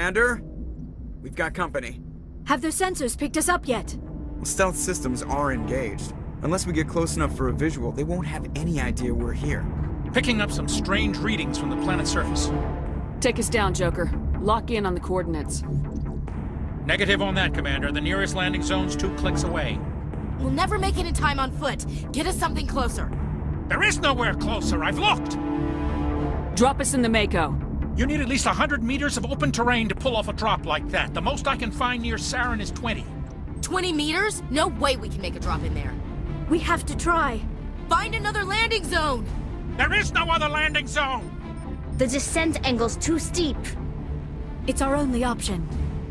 Commander? We've got company. Have their sensors picked us up yet? Well, stealth systems are engaged. Unless we get close enough for a visual, they won't have any idea we're here. Picking up some strange readings from the planet's surface. Take us down, Joker. Lock in on the coordinates. Negative on that, Commander. The nearest landing zone's 2 clicks away. We'll never make it in time on foot. Get us something closer. There is nowhere closer. I've looked. Drop us in the Mako. You need at least 100 meters of open terrain to pull off a drop like that. The most I can find near Saren is 20. 20 meters? No way we can make a drop in there. We have to try. Find another landing zone! There is no other landing zone! The descent angle's too steep. It's our only option.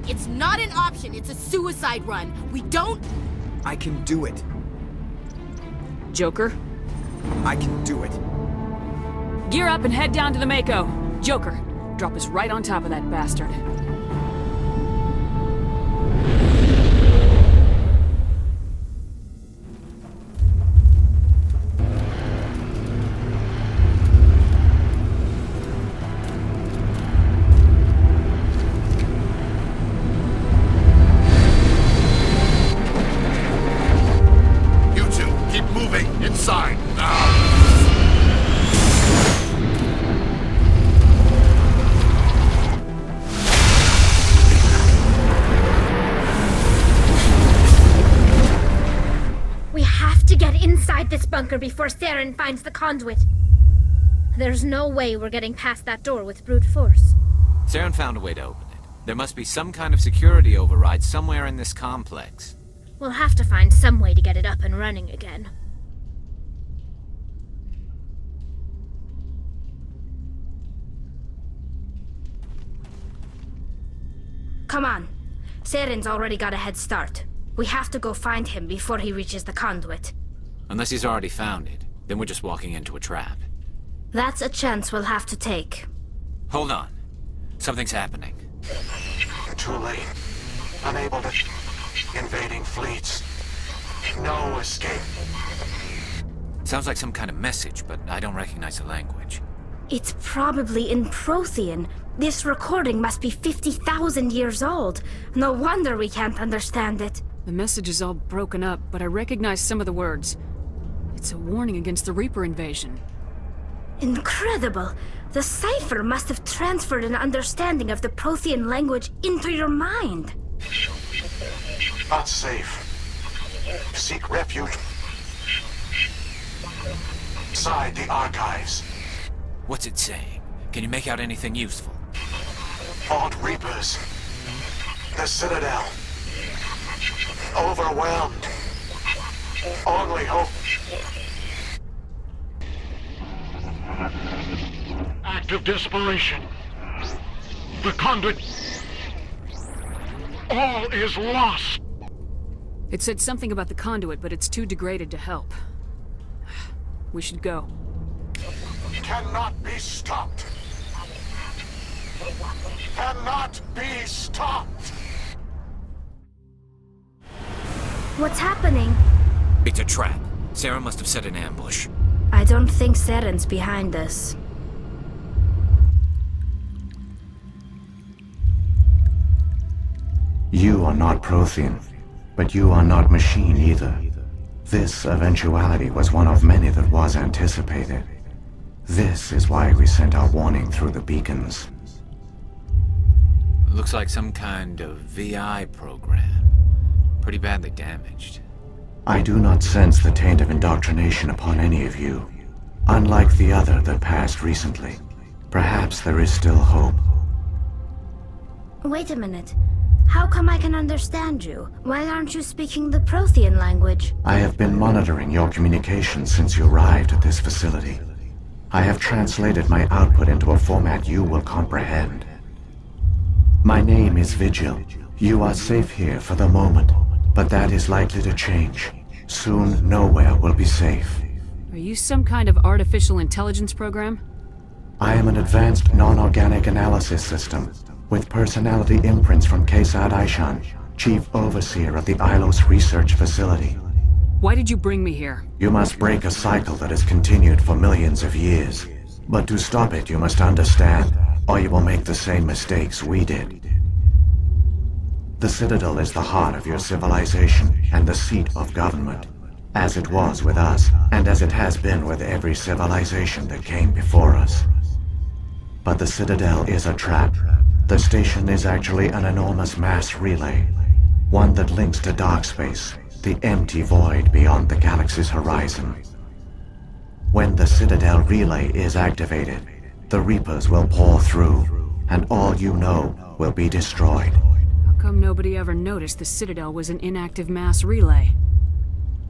It's not an option, it's a suicide run. We don't... I can do it. Joker, I can do it. gear up and head down to the Mako. Joker, drop us right on top of that bastard. Inside, now! We have to get inside this bunker before Saren finds the conduit. There's no way we're getting past that door with brute force. Saren found a way to open it. There must be some kind of security override somewhere in this complex. We'll have to find some way to get it up and running again. Come on. Saren's already got a head start. We have to go find him before he reaches the conduit. Unless he's already found it, then we're just walking into a trap. That's a chance we'll have to take. Hold on. Something's happening. Too late. Unable to... Invading fleets. No escape. Sounds like some kind of message, but I don't recognize the language. It's probably in Prothean. This recording must be 50,000 years old. No wonder we can't understand it. The message is all broken up, but I recognize some of the words. It's a warning against the Reaper invasion. Incredible! The cipher must have transferred an understanding of the Prothean language into your mind. Not safe. Seek refuge. Inside the archives. What's it saying? Can you make out anything useful? Fought Reapers. The Citadel. Overwhelmed. Only hope. Act of desperation. The conduit. All is lost. It said something about the conduit, but it's too degraded to help. We should go. Cannot be stopped. Cannot be stopped. What's happening? It's a trap. Saren must have set an ambush. I don't think Saren's behind us. You are not Prothean, but you are not machine either. This eventuality was one of many that was anticipated. This is why we sent our warning through the beacons. Looks like some kind of VI program. Pretty badly damaged. I do not sense the taint of indoctrination upon any of you. Unlike the other that passed recently. Perhaps there is still hope. Wait a minute. How come I can understand you? Why aren't you speaking the Prothean language? I have been monitoring your communications since you arrived at this facility. I have translated my output into a format you will comprehend. My name is Vigil. You are safe here for the moment, but that is likely to change. Soon, nowhere will be safe. Are you some kind of artificial intelligence program? I am an advanced non-organic analysis system, with personality imprints from Kesad Aishan, Chief Overseer of the Ilos Research Facility. Why did you bring me here? You must break a cycle that has continued for millions of years. But to stop it, you must understand, or you will make the same mistakes we did. The Citadel is the heart of your civilization and the seat of government, as it was with us, and as it has been with every civilization that came before us. But the Citadel is a trap. The station is actually an enormous mass relay, one that links to dark space, the empty void beyond the galaxy's horizon. When the Citadel relay is activated, the Reapers will pour through, and all you know will be destroyed. How come nobody ever noticed the Citadel was an inactive mass relay?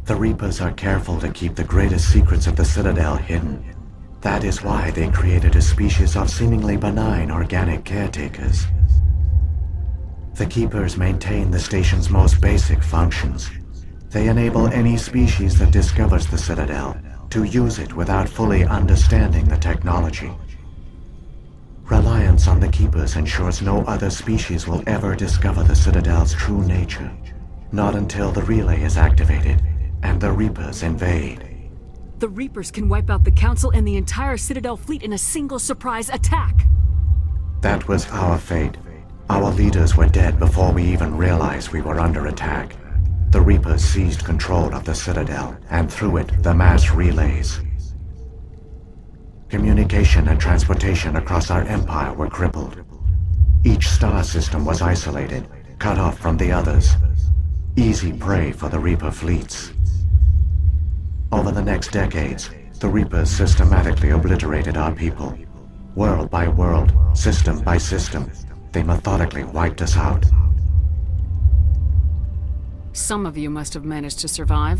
The Reapers are careful to keep the greatest secrets of the Citadel hidden. That is why they created a species of seemingly benign organic caretakers. The Keepers maintain the station's most basic functions. They enable any species that discovers the Citadel to use it without fully understanding the technology. Reliance on the Keepers ensures no other species will ever discover the Citadel's true nature. Not until the relay is activated and the Reapers invade. The Reapers can wipe out the Council and the entire Citadel fleet in a single surprise attack. That was our fate. Our leaders were dead before we even realized we were under attack. The Reapers seized control of the Citadel, and through it, the mass relays. Communication and transportation across our empire were crippled. Each star system was isolated, cut off from the others. Easy prey for the Reaper fleets. Over the next decades, the Reapers systematically obliterated our people. World by world, system by system, they methodically wiped us out. Some of you must have managed to survive.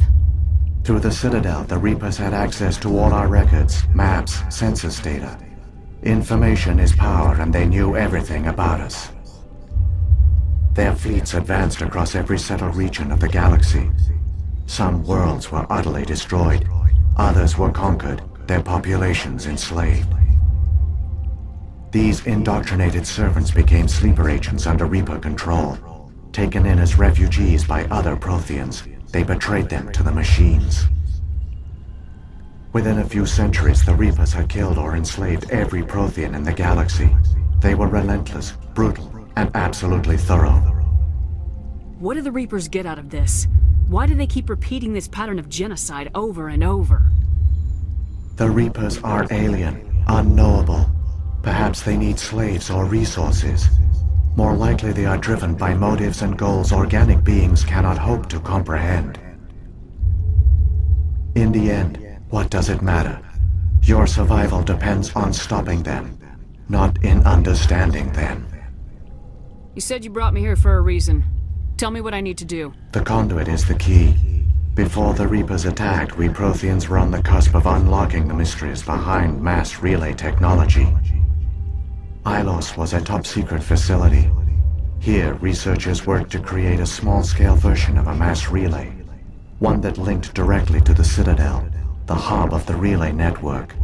Through the Citadel, the Reapers had access to all our records, maps, census data. Information is power, and they knew everything about us. Their fleets advanced across every settled region of the galaxy. Some worlds were utterly destroyed. Others were conquered, their populations enslaved. These indoctrinated servants became sleeper agents under Reaper control. Taken in as refugees by other Protheans, they betrayed them to the machines. Within a few centuries, the Reapers had killed or enslaved every Prothean in the galaxy. They were relentless, brutal, and absolutely thorough. What do the Reapers get out of this? Why do they keep repeating this pattern of genocide over and over? The Reapers are alien, unknowable. Perhaps they need slaves or resources. More likely they are driven by motives and goals organic beings cannot hope to comprehend. In the end, what does it matter? Your survival depends on stopping them, not in understanding them. You said you brought me here for a reason. Tell me what I need to do. The conduit is the key. Before the Reapers attacked, we Protheans were on the cusp of unlocking the mysteries behind mass relay technology. Ilos was a top-secret facility. Here, researchers worked to create a small-scale version of a mass relay, one that linked directly to the Citadel, the hub of the relay network.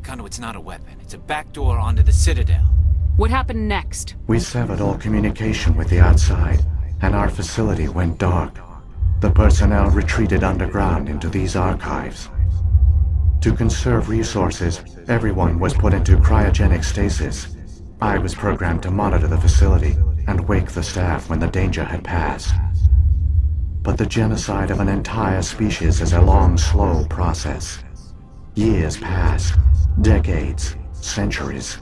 Conduit's not a weapon. It's a backdoor onto the Citadel. What happened next? We severed all communication with the outside, and our facility went dark. The personnel retreated underground into these archives. To conserve resources, everyone was put into cryogenic stasis. I was programmed to monitor the facility and wake the staff when the danger had passed. But the genocide of an entire species is a long, slow process. Years passed, decades, centuries.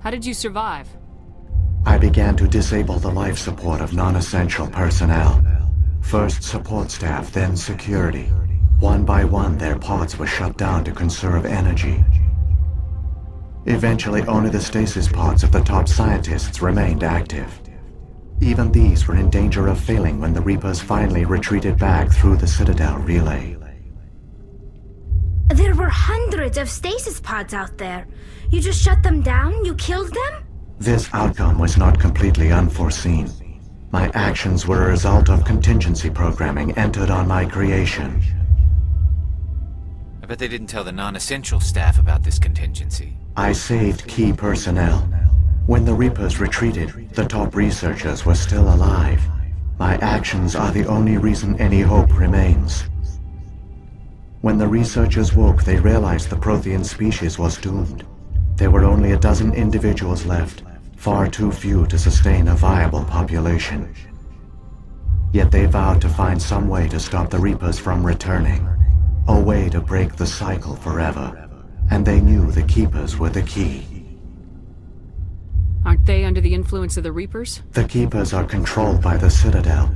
How did you survive? I began to disable the life support of non-essential personnel. First support staff, then security. One by one, their pods were shut down to conserve energy. Eventually, only the stasis pods of the top scientists remained active. Even these were in danger of failing when the Reapers finally retreated back through the Citadel relay. There were hundreds of stasis pods out there. You just shut them down? You killed them? This outcome was not completely unforeseen. My actions were a result of contingency programming entered on my creation. I bet they didn't tell the non-essential staff about this contingency. I saved key personnel. When the Reapers retreated, the top researchers were still alive. My actions are the only reason any hope remains. When the researchers woke, they realized the Prothean species was doomed. There were only a dozen individuals left, far too few to sustain a viable population. Yet they vowed to find some way to stop the Reapers from returning, a way to break the cycle forever, and they knew the Keepers were the key. Aren't they under the influence of the Reapers? The Keepers are controlled by the Citadel.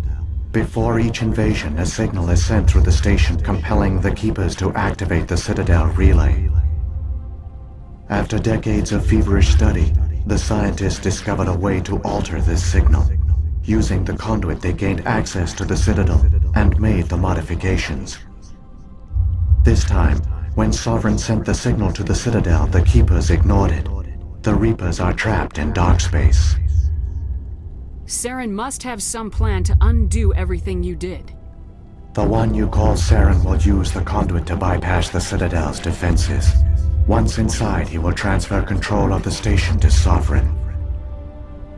Before each invasion, a signal is sent through the station compelling the Keepers to activate the Citadel relay. After decades of feverish study, the scientists discovered a way to alter this signal. Using the conduit, they gained access to the Citadel and made the modifications. This time, when Sovereign sent the signal to the Citadel, the Keepers ignored it. The Reapers are trapped in dark space. Saren must have some plan to undo everything you did. The one you call Saren will use the conduit to bypass the Citadel's defenses. Once inside, he will transfer control of the station to Sovereign.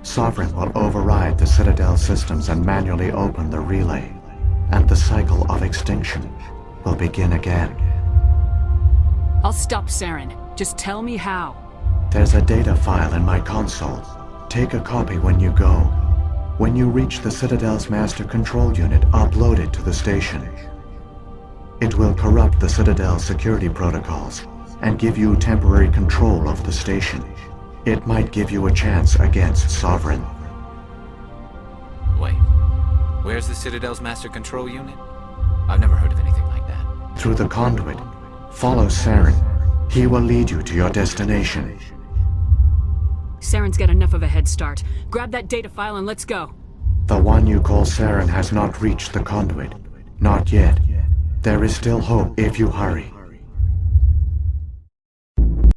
Sovereign will override the Citadel systems and manually open the relay, and the cycle of extinction will begin again. I'll stop Saren. Just tell me how. There's a data file in my console. Take a copy when you go. When you reach the Citadel's master control unit, upload it to the station. It will corrupt the Citadel's security protocols and give you temporary control of the station. It might give you a chance against Sovereign. Wait. Where's the Citadel's master control unit? I've never heard of anything like that. Through the conduit, follow Saren. He will lead you to your destination. Saren's got enough of a head start. Grab that data file and let's go. The one you call Saren has not reached the conduit. Not yet. There is still hope if you hurry.